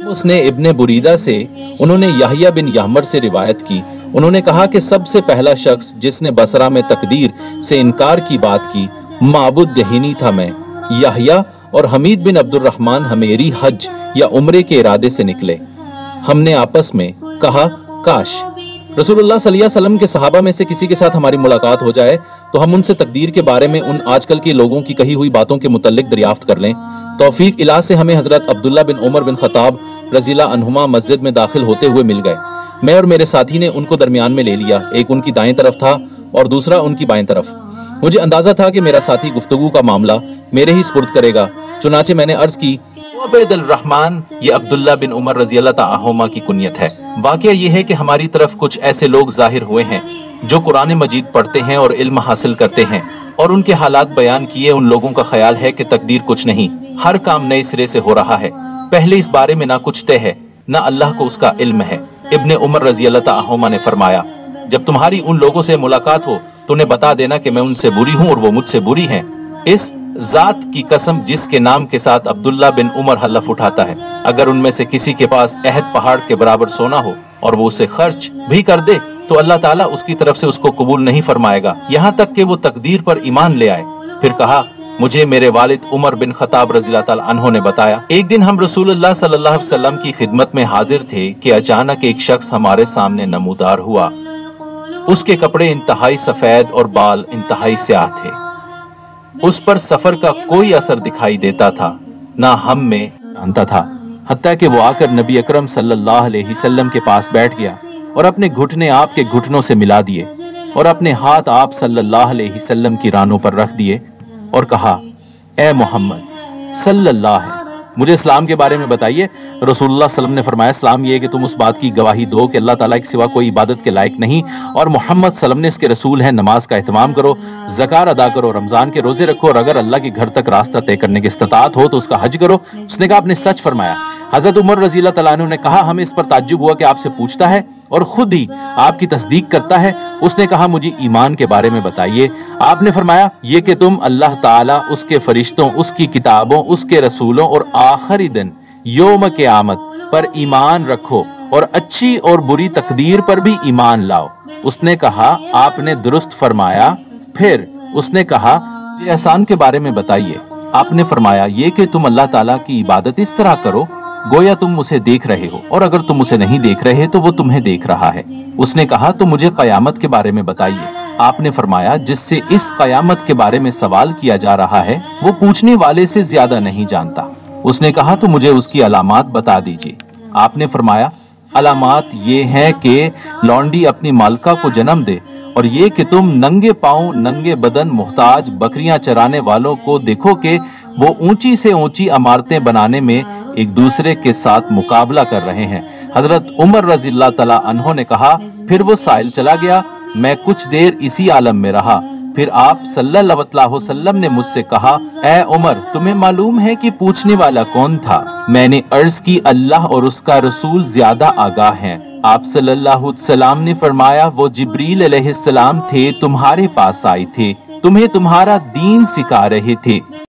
उसने इब्ने बुरीदा से उन्होंने याहिया बिन यामर से रिवायत की। उन्होंने कहा कि सबसे पहला शख्स जिसने बसरा में तकदीर से इनकार की बात की माबुद दहीनी था मैं। याहिया और हमीद बिन अब्दुर्रहमान हमेरी हज या उम्रे के इरादे से निकले। हमने आपस में कहा काश रसूलुल्लाह सल्लल्लाहु अलैहि वसल्लम के सहाबा में से किसी के साथ हमारी मुलाकात हो जाए तो हम उनसे तकदीर के बारे में उन आजकल के लोगों की कही हुई बातों के मुतल्लिक दरियाफ्त कर लें। तौफीक इलाह से हमें हजरत अब्दुल्ला बिन उमर बिन खत्ताब रज़ियल्लाहु अन्हुमा मस्जिद में दाखिल होते हुए मिल गए। मैं और मेरे साथी ने उनको दरमियान में ले लिया, एक उनकी दाएं तरफ था और दूसरा उनकी बाएं तरफ। मुझे अंदाजा था कि मेरा साथी गुफ्तगू का मामला मेरे ही स्पुर्द करेगा, चुनाचे मैंने अर्ज की उबैदुल रहमान, ये अब्दुल्ला बिन उमर रज़ियल्लाहु अन्हुमा की कुनियत है। वाक़या ये है कि हमारी तरफ कुछ ऐसे लोग जाहिर हुए हैं जो कुरान मजीद पढ़ते हैं और इल्म हासिल करते हैं, और उनके हालात बयान किए। उन लोगों का ख्याल है कि तकदीर कुछ नहीं, हर काम नए सिरे से हो रहा है। पहले इस बारे में ना कुछ तय है, ना अल्लाह को उसका इल्म है। इब्ने उमर रज़ियल्लाहु अन्हुमा ने फरमाया, जब तुम्हारी उन लोगों से मुलाकात हो तो उन्हें बता देना कि मैं उनसे बुरी हूँ और वो मुझसे बुरी हैं। इस जात की कसम जिसके नाम के साथ अब्दुल्ला बिन उमर हलफ उठाता है, अगर उनमें से किसी के पास अहद पहाड़ के बराबर सोना हो और वो उसे खर्च भी कर दे तो अल्लाह ताला उसकी तरफ से उसको कबूल नहीं फरमाएगा, यहाँ तक कि वो तकदीर पर ईमान ले आए। फिर कहा, मुझे मेरे वालिद उमर बिन खत्ताब रज़ियल्लाहु ताला अन्हु ने बताया, एक दिन हम रसूलुल्लाह सल्लल्लाहु अलैहि वसल्लम की खिदमत में हाजिर थे कि अचानक एक शख्स हमारे सामने नमूदार हुआ। उसके कपड़े इंतहाई सफेद और बाल इंतहाई स्याह थे। उस पर सफर का कोई असर दिखाई देता था, ना हम में जानता था, हत्ता कि वो आकर नबी अकरम सल्लल्लाहु अलैहि वसल्लम के पास बैठ गया और अपने घुटने आपके घुटनों से मिला दिए और अपने हाथ आप सल्लल्लाहु अलैहि वसल्लम की रानों पर रख दिए और कहा, ए मोहम्मद सल्लल्लाहु, मुझे इस्लाम के बारे में बताइए। रसूलुल्लाह सल्लल्लाहु अलैहि वसल्लम ने फरमाया, इस्लाम ये है कि तुम उस बात की गवाही दो कि अल्लाह ताला के सिवा कोई इबादत के लायक नहीं और मोहम्मद सल्लल्लाहु अलैहि वसल्लम ने इसके रसूल हैं। नमाज का एहतमाम करो, ज़कात अदा करो, रमजान के रोजे रखो, और अगर अल्लाह के घर तक रास्ता तय करने की इस्तिताअत हो तो उसका हज करो। उसने कहा, आपने सच फरमाया। हजरत उमर रज़ियल्लाहु ताला अन्हु ने कहा, हमें इस पर ताज्जुब हुआ कि आपसे पूछता है और खुद ही आपकी तस्दीक करता है। उसने कहा, मुझे ईमान के बारे में बताइए। आपने फरमाया, ये कि तुम अल्लाह ताला, उसके फरिश्तों, उसकी किताबों, उसके रसूलों और आखिरी दिन यौम क़यामत पर ईमान रखो और अच्छी और बुरी तकदीर पर भी ईमान लाओ। उसने कहा, आपने दुरुस्त फरमाया। फिर उसने कहा, मुझे एहसान के बारे में बताइए। आपने फरमाया, ये कि तुम अल्लाह ताला की इबादत इस तरह करो गोया तुम उसे देख रहे हो, और अगर तुम उसे नहीं देख रहे तो वो तुम्हें देख रहा है। उसने कहा, तो मुझे कयामत के बारे में बताइए। आपने फरमाया, जिससे इस कयामत के बारे में सवाल किया जा रहा है वो पूछने वाले से ज्यादा नहीं जानता। उसने कहा, तो मुझे उसकी अलामात बता दीजिए। आपने फरमाया, अलामात ये हैं कि लौंडी अपनी मालका को जन्म दे, और ये कि तुम नंगे पांव नंगे बदन मोहताज बकरियां चराने वालों को देखो कि वो ऊंची से ऊंची इमारतें बनाने में एक दूसरे के साथ मुकाबला कर रहे हैं। हजरत उमर रज़ियल्लाहु ताला अन्हु ने कहा, फिर वो साइल चला गया। मैं कुछ देर इसी आलम में रहा। फिर आप सल्लल्लाहु अलैहि वसल्लम ने मुझसे कहा, ए उमर, तुम्हें मालूम है कि पूछने वाला कौन था? मैंने अर्ज की, अल्लाह और उसका रसूल ज्यादा आगाह हैं। आप सल्लल्लाहु अलैहि वसल्लम ने फरमाया, वो जिब्रील अलैहिस्सलाम थे, तुम्हारे पास आए थे, तुम्हें तुम्हारा दीन सिखा रहे थे।